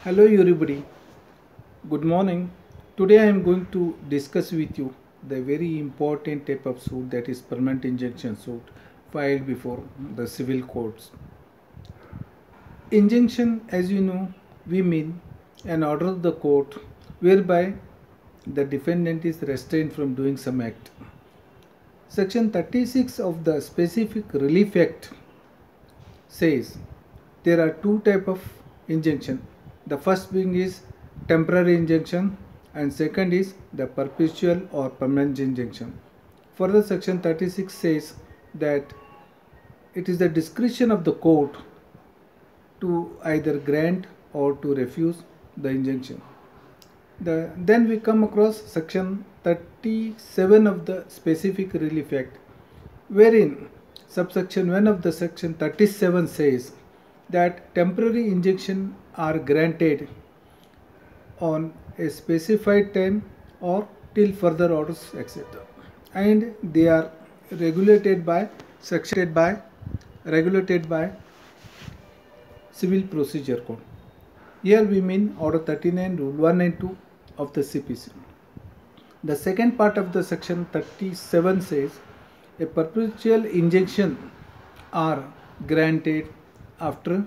Hello everybody, good morning. Today I am going to discuss with you the very important type of suit, that is permanent injunction suit filed before the civil courts. Injunction, as you know, we mean an order of the court whereby the defendant is restrained from doing some act. Section 36 of the Specific Relief Act says there are two type of injunction. The first being is temporary injunction and second is the perpetual or permanent injunction. Further, section 36 says that it is the discretion of the court to either grant or to refuse the injunction. Then we come across section 37 of the Specific Relief Act, wherein subsection 1 of the section 37 says that temporary injunction are granted on a specified time or till further orders etc. And they are regulated by Civil Procedure Code. Here we mean Order 39, Rule 1 and 2 of the CPC. The second part of the section 37 says a perpetual injunction are granted after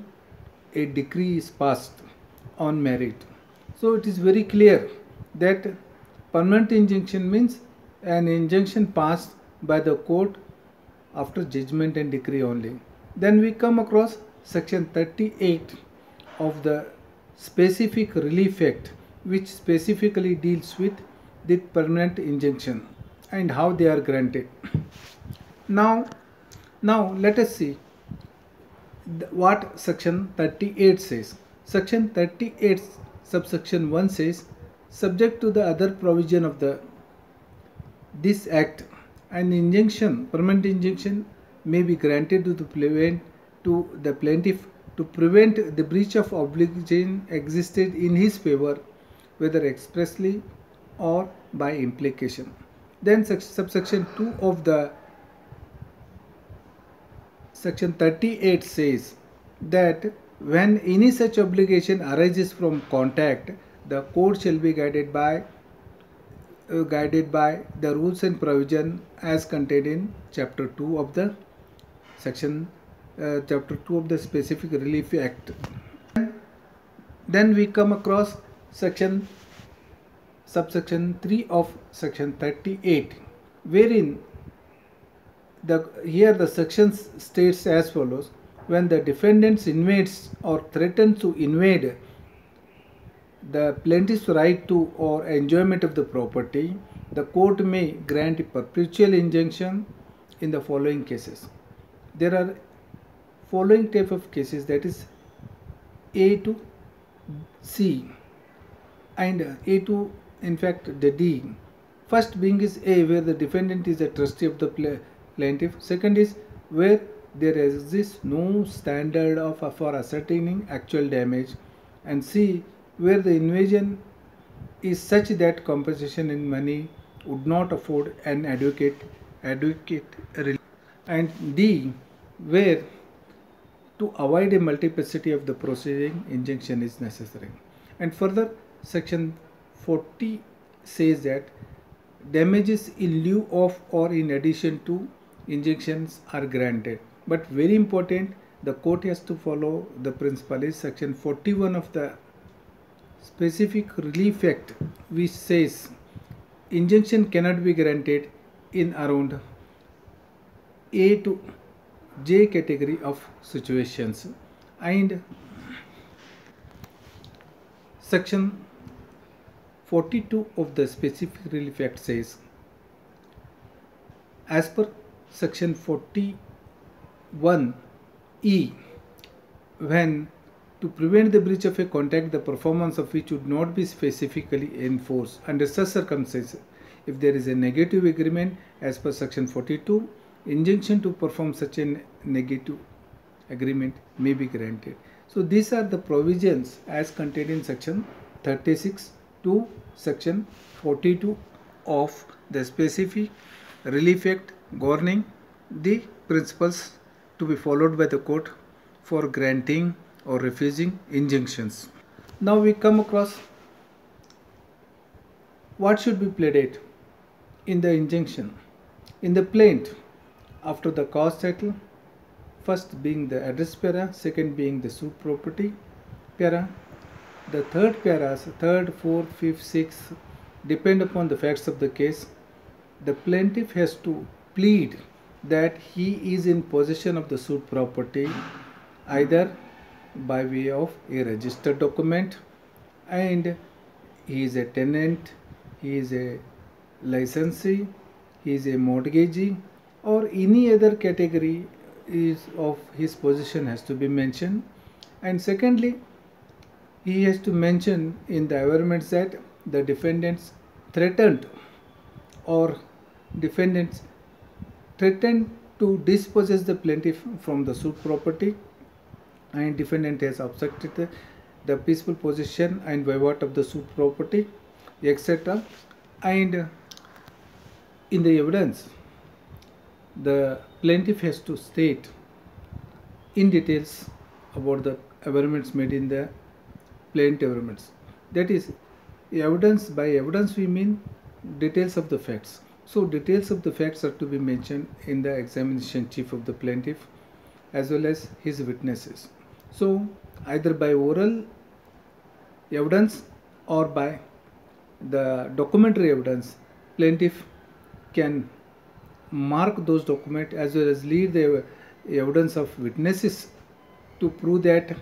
a decree is passed on merit. So it is very clear that permanent injunction means an injunction passed by the court after judgment and decree only. Then we come across section 38 of the Specific Relief Act, which specifically deals with the permanent injunction and how they are granted. Now let us see what section 38 says. Section 38 subsection 1 says, subject to the other provision of this act, an injunction, permanent injunction may be granted to the plaintiff to prevent the breach of obligation existed in his favor, whether expressly or by implication. Then subsection 2 of the section 38 says that when any such obligation arises from contact, the court shall be guided by the rules and provision as contained in chapter 2 of the Specific Relief Act. Then we come across subsection 3 of section 38, wherein here the section states as follows: when the defendant invades or threatens to invade the plaintiff's right to or enjoyment of the property, the court may grant a perpetual injunction in the following cases. There are following type of cases, that is A to C and A to in fact the D. First being is A, where the defendant is a trustee of the plaintiff. Second is where there exists no standard for ascertaining actual damage, and C, where the invasion is such that compensation in money would not afford an adequate relief, and D, where to avoid a multiplicity of the proceeding, injunction is necessary. And further, section 40 says that damages in lieu of or in addition to injunctions are granted. But very important, the court has to follow the principle is section 41 of the Specific Relief Act, which says injunction cannot be granted in around A to J category of situations. And section 42 of the Specific Relief Act says, as per section 41E, when to prevent the breach of a contract, the performance of which would not be specifically enforced under such circumstances, if there is a negative agreement as per section 42, injunction to perform such a negative agreement may be granted. So these are the provisions as contained in section 36 to section 42 of the Specific Relief Act, governing the principles to be followed by the court for granting or refusing injunctions. Now we come across what should be pleaded in the injunction. In the plaint, after the cause title, first being the address para, second being the suit property para, the third paras, third, fourth, fifth, sixth, depend upon the facts of the case. The plaintiff has to plead that he is in possession of the suit property either by way of a registered document, and he is a tenant, he is a licensee, he is a mortgagee, or any other category is of his possession has to be mentioned. And secondly, he has to mention in the averments that the defendants threatened or defendants threatened to dispossess the plaintiff from the suit property, and defendant has obstructed the peaceful possession and vivat of the suit property, etc. And in the evidence, the plaintiff has to state in details about the averments made in the plaint averments. That is, evidence, by evidence we mean details of the facts. So details of the facts are to be mentioned in the examination chief of the plaintiff as well as his witnesses. So either by oral evidence or by the documentary evidence, plaintiff can mark those documents as well as lead the evidence of witnesses to prove that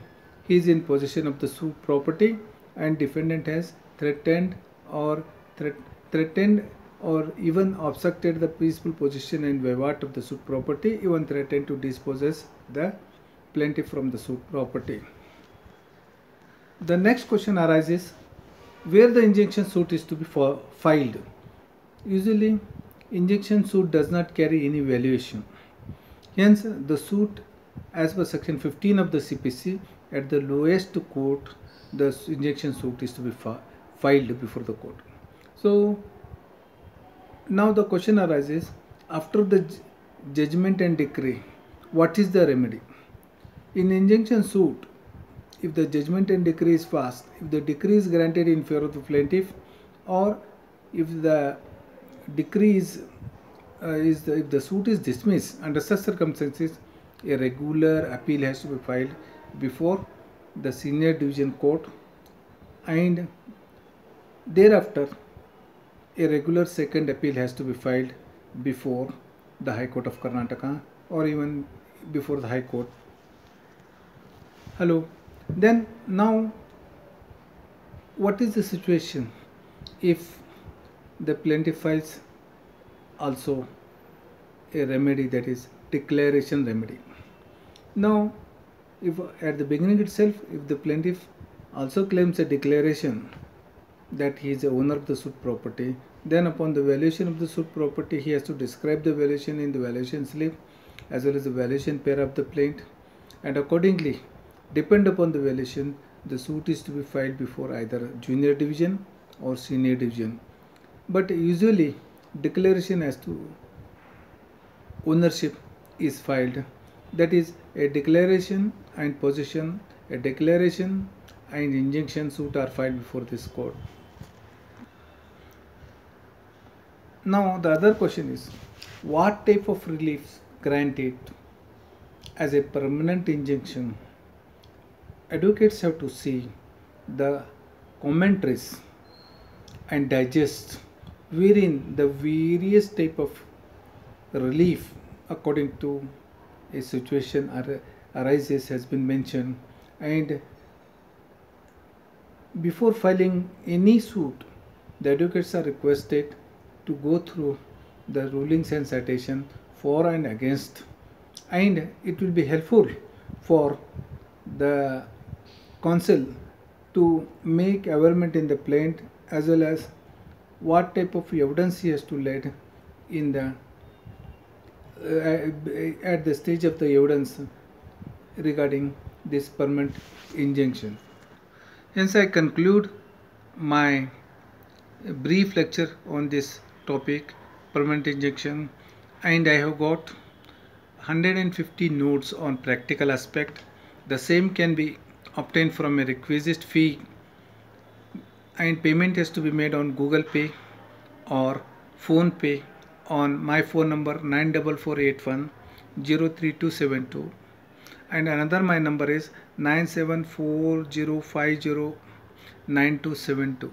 he is in possession of the suit property and defendant has threatened or even obstructed the peaceful possession and vivat of the suit property, even threatened to dispossess the plaintiff from the suit property. The next question arises where the injunction suit is to be filed. Usually, injunction suit does not carry any valuation. Hence, the suit as per section 15 of the CPC, at the lowest court, the injunction suit is to be filed before the court. So, now the question arises, after the judgment and decree, what is the remedy? In injunction suit, if the judgment and decree is passed, if the decree is granted in favor of the plaintiff, or if the decree is if the suit is dismissed, under such circumstances, a regular appeal has to be filed before the senior division court, and thereafter a regular second appeal has to be filed before the High Court of Karnataka or even before the High Court. Hello. Then now, what is the situation if the plaintiff files also a remedy, that is declaration remedy? Now, if at the beginning itself, if the plaintiff also claims a declaration that he is the owner of the suit property, then upon the valuation of the suit property, he has to describe the valuation in the valuation slip as well as the valuation pair of the plaint, and accordingly, depend upon the valuation, the suit is to be filed before either junior division or senior division. But usually declaration as to ownership is filed, that is a declaration and possession, a declaration and injunction suit are filed before this court. Now the other question is, what type of relief granted as a permanent injunction? Advocates have to see the commentaries and digest wherein the various type of relief according to a situation arises has been mentioned, and before filing any suit, the advocates are requested to go through the rulings and citation for and against, and it will be helpful for the counsel to make averment in the plaint as well as what type of evidence he has to lead in the at the stage of the evidence regarding this permanent injunction. Hence, I conclude my brief lecture on this topic, permanent injunction, and I have got 150 notes on practical aspect. The same can be obtained from a requisite fee and payment has to be made on Google Pay or Phone Pay on my phone number 94481 03272, and another my number is 9740509272.